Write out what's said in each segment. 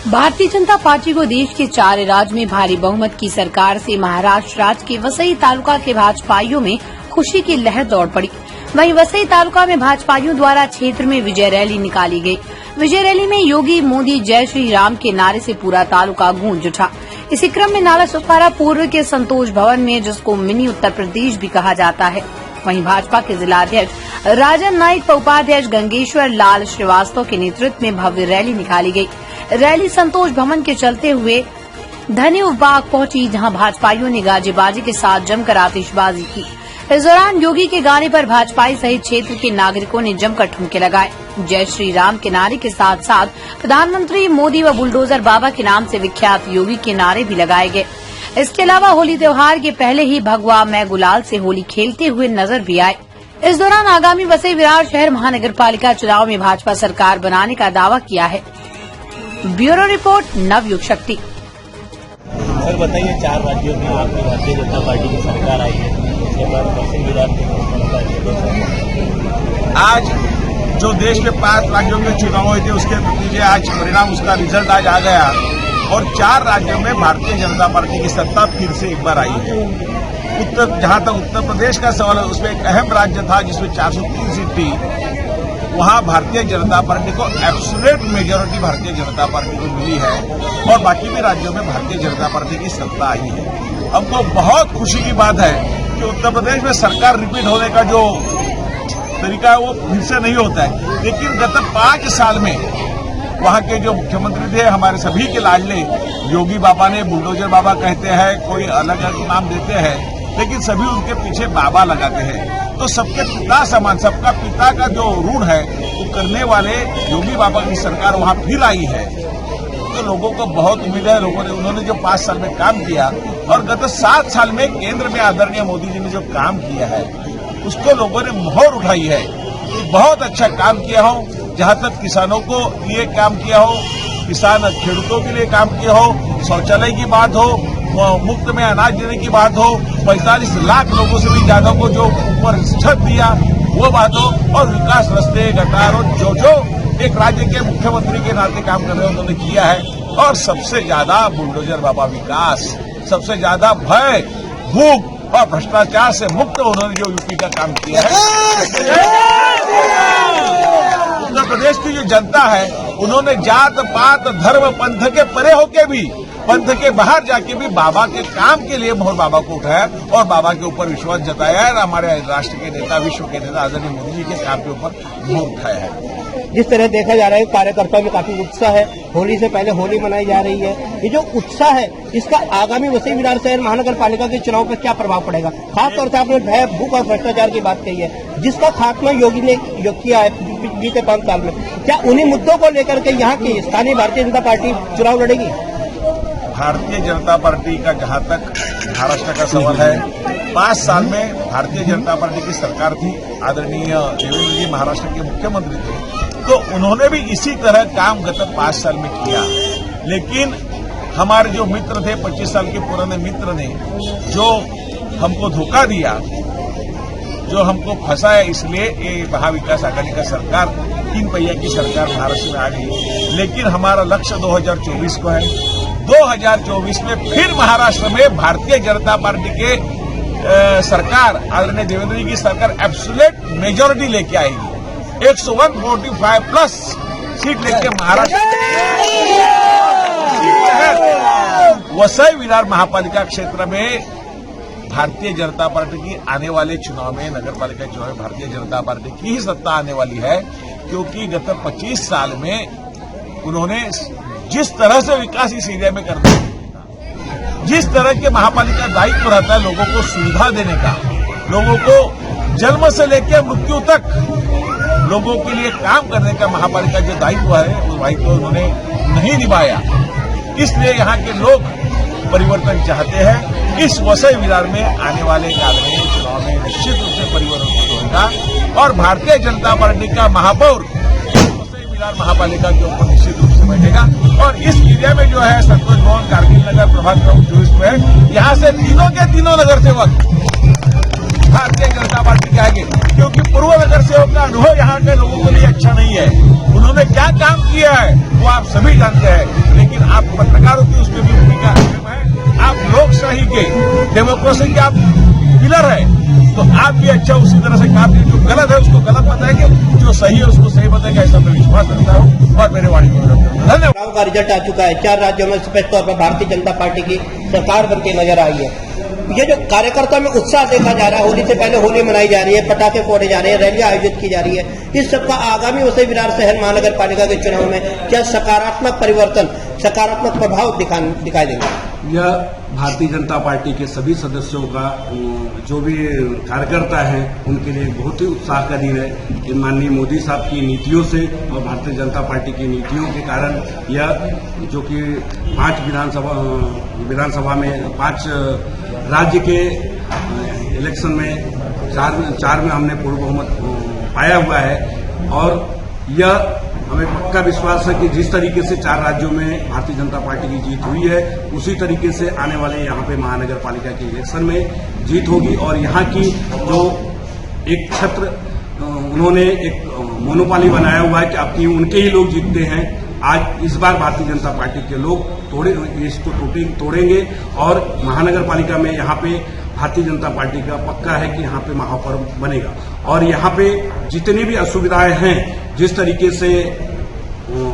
Bharatiya Janata party को देश के 4 राज्य में भारी बहुमत की सरकार से महाराष्ट्र राज्य के वसई तालुका के भाजपाइयों में खुशी की लहर दौड़ पड़ी। वहीं वसई तालुका में भाजपाइयों द्वारा क्षेत्र में विजय रैली निकाली गई। विजय रैली में योगी मोदी जय श्री राम के नारे से पूरा तालुका गूंज उठा। इसी क्रम में नाला सुखारा पूर्व के संतोष भवन में, जिसको मिनी उत्तर प्रदेश भी कहा जाता है, वहीं भाजपा के जिलाध्यक्ष राजन नाइक व उपाध्यक्ष गंगेश्वर लाल श्रीवास्तव के नेतृत्व में भव्य रैली निकाली गई। रैली संतोष भवन के चलते हुए धन्यु बाग पहुंची, जहां भाजपाइयों ने गाजे बाजे के साथ जमकर आतिशबाजी की। इस दौरान योगी के गाने पर भाजपाई सहित क्षेत्र के नागरिकों ने जमकर ठुमके लगाए। जय श्री राम के नारे के साथ साथ प्रधानमंत्री मोदी व बुलडोजर बाबा के नाम से विख्यात योगी के नारे भी लगाए गए। इसके अलावा होली त्योहार के पहले ही भगवा मैं गुलाल से होली खेलते हुए नजर भी आए। इस दौरान आगामी वसई विरार शहर महानगर पालिका चुनाव में भाजपा सरकार बनाने का दावा किया है। ब्यूरो रिपोर्ट, नवयुग शक्ति। सर बताइए, 4 राज्यों में आपकी भारतीय जनता पार्टी की सरकार आई है, उसके बाद वसई विरार आज जो देश के 5 राज्यों में चुनाव हुए थे, उसके नतीजे आज परिणाम, उसका रिजल्ट आज आ गया और 4 राज्यों में भारतीय जनता पार्टी की सत्ता फिर से एक बार आई है। जहां तक उत्तर प्रदेश का सवाल है, उसमें एक अहम राज्य था जिसमें 403 सीट थी, वहां भारतीय जनता पार्टी को absolute majority Bharatiya Janata party को मिली है और बाकी भी राज्यों में भारतीय जनता पार्टी की सत्ता आई है। हमको बहुत खुशी की बात है कि उत्तर प्रदेश में सरकार रिपीट होने का जो तरीका है वो फिर से नहीं होता है, लेकिन गत 5 साल में वहां के जो मुख्यमंत्री थे, हमारे सभी के लाडले योगी बाबा ने, बुलडोजर बाबा कहते हैं, कोई अलग अलग नाम देते हैं, लेकिन सभी उनके पीछे बाबा लगाते हैं। तो सबके पिता समान, सबका पिता का जो ऋण है वो करने वाले योगी बाबा की सरकार वहां फिर आई है। तो लोगों को बहुत उम्मीद है, उन्होंने जो 5 साल में काम किया और गत 7 साल में केंद्र में आदरणीय मोदी जी ने जो काम किया है उसको लोगों ने मोहर उठाई है कि बहुत अच्छा काम किया हो। जहां तक किसानों को लिए काम किया हो, किसान खेडूतों के लिए काम किया हो, शौचालय की बात हो, मुफ्त में अनाज देने की बात हो, 45 लाख लोगों से भी ज्यादा को जो ऊपर छत दिया वो बात हो, और विकास रस्ते गटार जो एक राज्य के मुख्यमंत्री के नाते काम कर रहे हैं उन्होंने किया है। और सबसे ज्यादा बुलडोजर बाबा विकास, सबसे ज्यादा भय, भूख और भ्रष्टाचार से मुक्त उन्होंने जो यूपी का काम किया है। उत्तर प्रदेश की जो जनता है उन्होंने जात पात धर्म पंथ के परे होके भी, पंथ के बाहर जाके भी बाबा के काम के लिए मोहर बाबा को उठाया और बाबा के ऊपर विश्वास जताया है और हमारे राष्ट्र के नेता, विश्व के नेता आदरणीय मोदी जी के काम के ऊपर मोहर उठाया है। जिस तरह देखा जा रहा है कार्यकर्ताओं में काफी उत्साह है, होली से पहले होली मनाई जा रही है, ये जो उत्साह है इसका आगामी वसई विरार शहर महानगर पालिका के चुनाव पर क्या प्रभाव पड़ेगा? खासतौर से आपने भय, भूख और भ्रष्टाचार की बात कही है, जिसका खात्मा योगी ने किया है बीते 5 साल में। क्या उन्हीं मुद्दों को लेकर के यहाँ की स्थानीय भारतीय जनता पार्टी चुनाव लड़ेगी? भारतीय जनता पार्टी का जहां तक महाराष्ट्र का सवाल है, 5 साल में भारतीय जनता पार्टी की सरकार थी, आदरणीय देवेंद्र जी महाराष्ट्र के मुख्यमंत्री थे, तो उन्होंने भी इसी तरह काम गत 5 साल में किया। लेकिन हमारे जो मित्र थे, 25 साल के पुराने मित्र ने जो हमको धोखा दिया, जो हमको फंसाया, इसलिए ये महाविकास आघाड़ी का सरकार 3 पहिया की सरकार महाराष्ट्र में आ गई। लेकिन हमारा लक्ष्य 2024 को है। 2024 में फिर महाराष्ट्र में भारतीय जनता पार्टी के सरकार, आदरणीय देवेंद्र जी की सरकार एब्सोल्यूट मेजॉरिटी लेके आएगी। 145 प्लस सीट लेके महाराष्ट्र वसई विरार महापालिका क्षेत्र में भारतीय जनता पार्टी की आने वाले चुनाव में, नगर पालिका चुनाव में भारतीय जनता पार्टी की ही सत्ता आने वाली है, क्योंकि गत 25 साल में उन्होंने जिस तरह से विकास इस एरिया में करना है, जिस तरह के महापालिका दायित्व रहता है लोगों को सुविधा देने का, लोगों को जन्म से लेकर मृत्यु तक लोगों के लिए काम करने का महापालिका जो दायित्व है, वो दायित्व उन्होंने नहीं निभाया। इसलिए यहाँ के लोग परिवर्तन चाहते हैं। इस वसई विरार में आने वाले काल में चुनाव में निश्चित रूप से परिवर्तन होगा और भारतीय जनता पार्टी का महापौर वसई विरार महापालिका के ऊपर निश्चित रूप से बैठेगा। और इस एरिया में जो है संतोष भवन, कारगिल नगर, प्रभात क्रम 24 में, यहाँ से तीनों के तीनों नगर सेवक भारतीय जनता पार्टी के आगे, क्योंकि पूर्व महानगर सेवक का अनुभव यहाँ के लोगों के लिए अच्छा नहीं है। उन्होंने क्या काम किया है वो आप सभी जानते हैं, लेकिन आप पत्रकारों की उसमें भी भूमिका अहम है। आप लोकशाही के, डेमोक्रेसी के आप पिलर है, तो आप भी अच्छा उसी तरह से काम कीजिए। जो गलत है उसको गलत बताएंगे, जो सही है उसको सही बताएंगे, ऐसा मैं विश्वास रखता हूँ और मेरे वाणी को धन्यवाद। चुनाव का रिजल्ट आ चुका है, 4 राज्यों में स्पष्ट तौर पर भारतीय जनता पार्टी की सरकार बनती नजर आई है। ये जो कार्यकर्ता में उत्साह देखा जा रहा है, होली से पहले होली मनाई जा रही है, पटाखे फोड़े जा रहे हैं, रैलियां आयोजित की जा रही है, इस सबका आगामी वसई विरार शहर महानगर पालिका के चुनाव में क्या सकारात्मक परिवर्तन, सकारात्मक प्रभाव दिखाई देंगे? यह भारतीय जनता पार्टी के सभी सदस्यों का, जो भी कार्यकर्ता हैं, उनके लिए बहुत ही उत्साह का दिन है। माननीय मोदी साहब की नीतियों से और भारतीय जनता पार्टी की नीतियों के कारण यह जो कि 5 विधानसभा में 5 राज्य के इलेक्शन में 4 में हमने पूर्ण बहुमत पाया हुआ है। और यह हमें पक्का विश्वास है कि जिस तरीके से 4 राज्यों में भारतीय जनता पार्टी की जीत हुई है, उसी तरीके से आने वाले यहाँ पे महानगर पालिका के इलेक्शन में जीत होगी। और यहाँ की जो एक क्षेत्र उन्होंने एक मोनोपाली बनाया हुआ है कि अपनी उनके ही लोग जीतते हैं, आज इस बार भारतीय जनता पार्टी के लोग इसको तोड़ेंगे और महानगर पालिका में यहाँ पे भारतीय जनता पार्टी का पक्का है कि यहाँ पे महापर्व बनेगा। और यहाँ पे जितनी भी असुविधाएं हैं, जिस तरीके से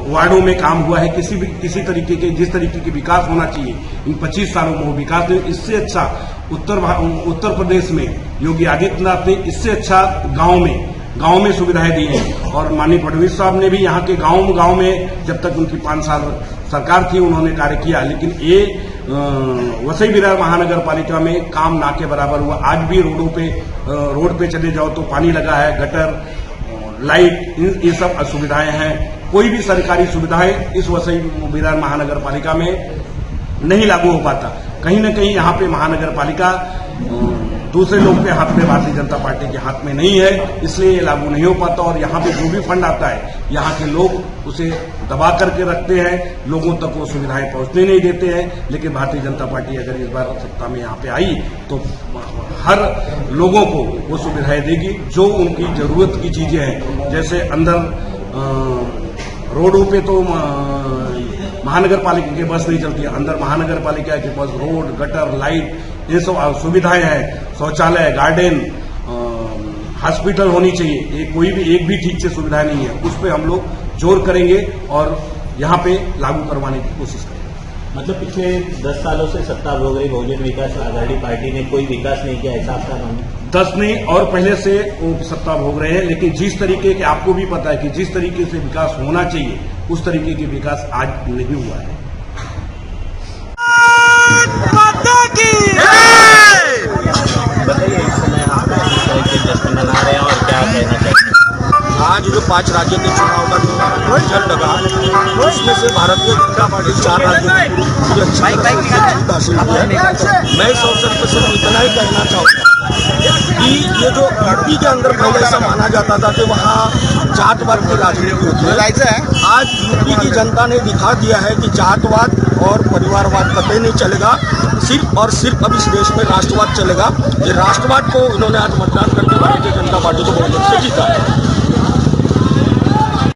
वार्डों में काम हुआ है, किसी तरीके के जिस तरीके के विकास होना चाहिए इन 25 सालों में वो विकास नहीं, इससे अच्छा उत्तर प्रदेश में योगी आदित्यनाथ ने इससे अच्छा गांव में सुविधाएं दी हैं। और माननीय फडणवीस साहब ने भी यहाँ के गांव में जब तक उनकी 5 साल सरकार थी उन्होंने कार्य किया, लेकिन ये वसई विरार महानगर पालिका में काम ना के बराबर हुआ। आज भी रोड पे चले जाओ तो पानी लगा है, गटर, लाइट, ये सब असुविधाएं हैं। कोई भी सरकारी सुविधाएं इस वसई विरार महानगर पालिका में नहीं लागू हो पाता। कहीं न कहीं यहाँ पे महानगर पालिका दूसरे लोग के हाथ में, भारतीय जनता पार्टी के हाथ में नहीं है, इसलिए ये लागू नहीं हो पाता। और यहाँ पे जो भी फंड आता है, यहाँ के लोग उसे दबा करके रखते हैं, लोगों तक वो सुविधाएं पहुंचने नहीं देते हैं। लेकिन भारतीय जनता पार्टी अगर इस बार सत्ता में यहाँ पे आई तो हर लोगों को वो सुविधाएं देगी जो उनकी जरूरत की चीजें हैं। जैसे अंदर रोडों पे तो महानगर पालिका की बस नहीं चलती है, अंदर महानगर पालिका की बस रोड, गटर, लाइट, ये सब सुविधाएं हैं, शौचालय, गार्डन, हॉस्पिटल होनी चाहिए। ये कोई भी एक भी ठीक से सुविधाएं नहीं है, उस पर हम लोग जोर करेंगे और यहाँ पे लागू करवाने की कोशिश करेंगे। मतलब पिछले 10 सालों से सत्ता भोग रही बहुजन विकास आघाड़ी पार्टी ने कोई विकास नहीं किया, ऐसा आपका मानना? 10 नहीं और पहले से वो सत्ता भोग रहे हैं, लेकिन जिस तरीके के, आपको भी पता है कि जिस तरीके से विकास होना चाहिए उस तरीके के विकास आज नहीं हुआ है। बताइए, इस समय आप किस तरह के जश्न मना रहे हैं और क्या कहना चाहिए? आज जो 5 राज्यों के चुनाव का रिजल्ट लगा, उसमें से भारतीय जनता पार्टी 4 राज्यों में जो अच्छा जीत हासिल किया। मैं इस अवसर पर सिर्फ इतना ही कहना चाहूँगा कि ये जो यूपी के अंदर पहले ऐसा माना जाता था कि वहाँ जातवाद की राजनीति होती है, आज यूपी की जनता ने दिखा दिया है कि जातवाद और परिवारवाद कतई नहीं चलेगा, सिर्फ और सिर्फ अब इस देश में राष्ट्रवाद चलेगा। ये राष्ट्रवाद को उन्होंने आज मतदान करके भारतीय जनता पार्टी को बहुमत से जीता है।